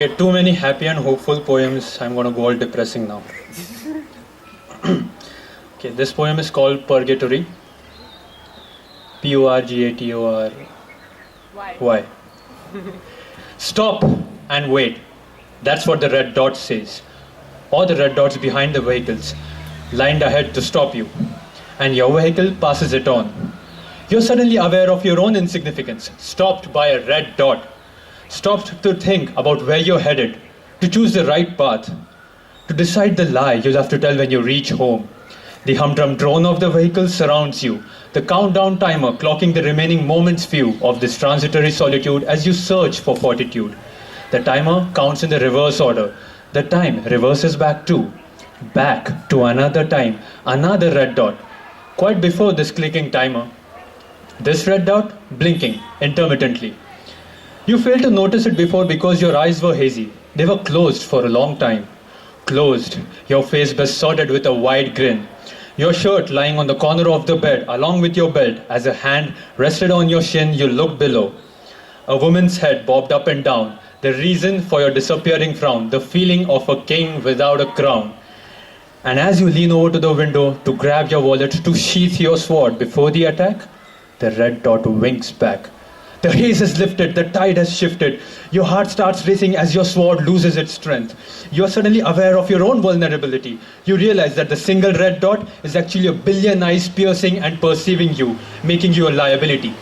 Okay, too many happy and hopeful poems. I'm gonna go all depressing now. Okay, this poem is called Purgatory. Purgator. Why? Stop and wait. That's what the red dot says. Or the red dots behind the vehicles, lined ahead to stop you. And your vehicle passes it on. You're suddenly aware of your own insignificance, stopped by a red dot. Stopped to think about where you're headed, to choose the right path, to decide the lie you'll have to tell when you reach home. The humdrum drone of the vehicle surrounds you, the countdown timer clocking the remaining moments few of this transitory solitude as you search for fortitude. The timer counts in the reverse order. The time reverses back to another time, another red dot. Quite before this clicking timer, this red dot blinking intermittently. You failed to notice it before because your eyes were hazy. They were closed for a long time. Closed, your face besotted with a wide grin. Your shirt lying on the corner of the bed along with your belt. As a hand rested on your shin, you looked below. A woman's head bobbed up and down. The reason for your disappearing frown, the feeling of a king without a crown. And as you lean over to the window to grab your wallet to sheath your sword before the attack, the red dot winks back. The haze has lifted, the tide has shifted. Your heart starts racing as your sword loses its strength. You are suddenly aware of your own vulnerability. You realize that the single red dot is actually a billion eyes piercing and perceiving you, making you a liability.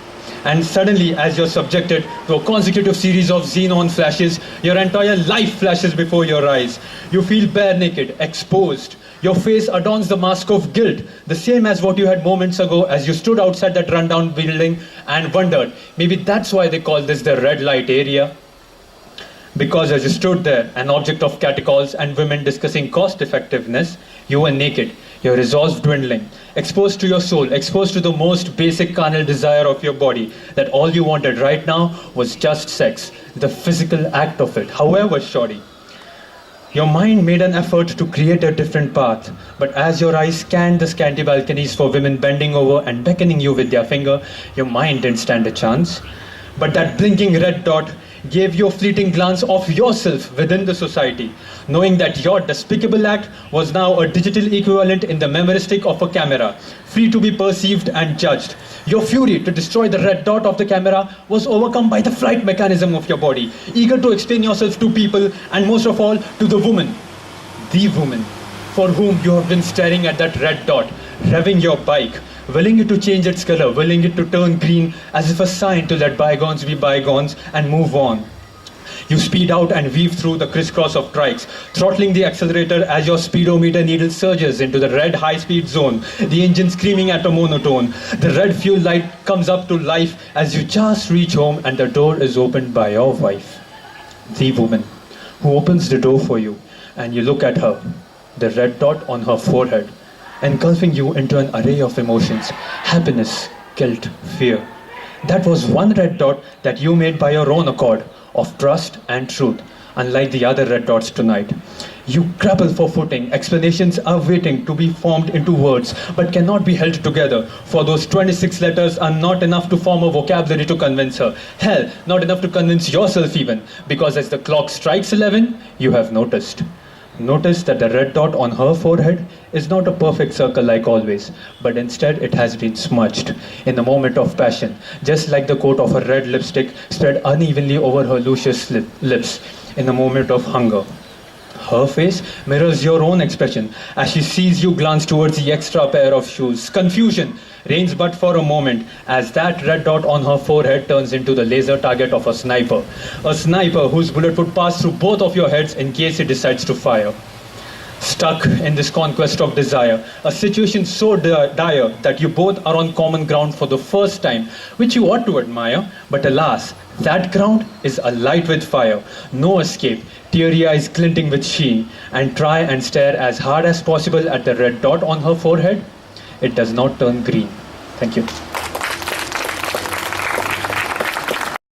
And suddenly, as you're subjected to a consecutive series of xenon flashes, your entire life flashes before your eyes. You feel bare naked, exposed. Your face adorns the mask of guilt, the same as what you had moments ago as you stood outside that rundown building and wondered, maybe that's why they call this the red light area. Because as you stood there, an object of catcalls and women discussing cost effectiveness, you were naked, your resolve dwindling, exposed to your soul, exposed to the most basic carnal desire of your body, that all you wanted right now was just sex, the physical act of it, however shoddy. Your mind made an effort to create a different path, but as your eyes scanned the scanty balconies for women bending over and beckoning you with their finger, your mind didn't stand a chance. But that blinking red dot gave you a fleeting glance of yourself within the society, knowing that your despicable act was now a digital equivalent in the memoristic of a camera, free to be perceived and judged. Your fury to destroy the red dot of the camera was overcome by the flight mechanism of your body, eager to explain yourself to people and most of all to the woman for whom you have been staring at that red dot, revving your bike, willing it to change its color, willing it to turn green as if a sign to let bygones be bygones and move on. You speed out and weave through the crisscross of trikes, throttling the accelerator as your speedometer needle surges into the red high-speed zone, the engine screaming at a monotone. The red fuel light comes up to life as you just reach home and the door is opened by your wife, the woman, who opens the door for you, and you look at her, the red dot on her forehead, engulfing you into an array of emotions, happiness, guilt, fear. That was one red dot that you made by your own accord, of trust and truth, unlike the other red dots tonight. You grapple for footing, explanations are waiting to be formed into words, but cannot be held together, for those 26 letters are not enough to form a vocabulary to convince her. Hell, not enough to convince yourself even, because as the clock strikes 11, you have noticed. Notice that the red dot on her forehead is not a perfect circle like always, but instead it has been smudged in a moment of passion, just like the coat of her red lipstick spread unevenly over her luscious lips in a moment of hunger. Her face mirrors your own expression as she sees you glance towards the extra pair of shoes. Confusion reigns but for a moment as that red dot on her forehead turns into the laser target of a sniper whose bullet would pass through both of your heads in case he decides to fire. Stuck in this conquest of desire, a situation so dire that you both are on common ground for the first time, which you ought to admire, but alas, that ground is alight with fire, no escape, teary eyes glinting with sheen, and try and stare as hard as possible at the red dot on her forehead, it does not turn green. Thank you.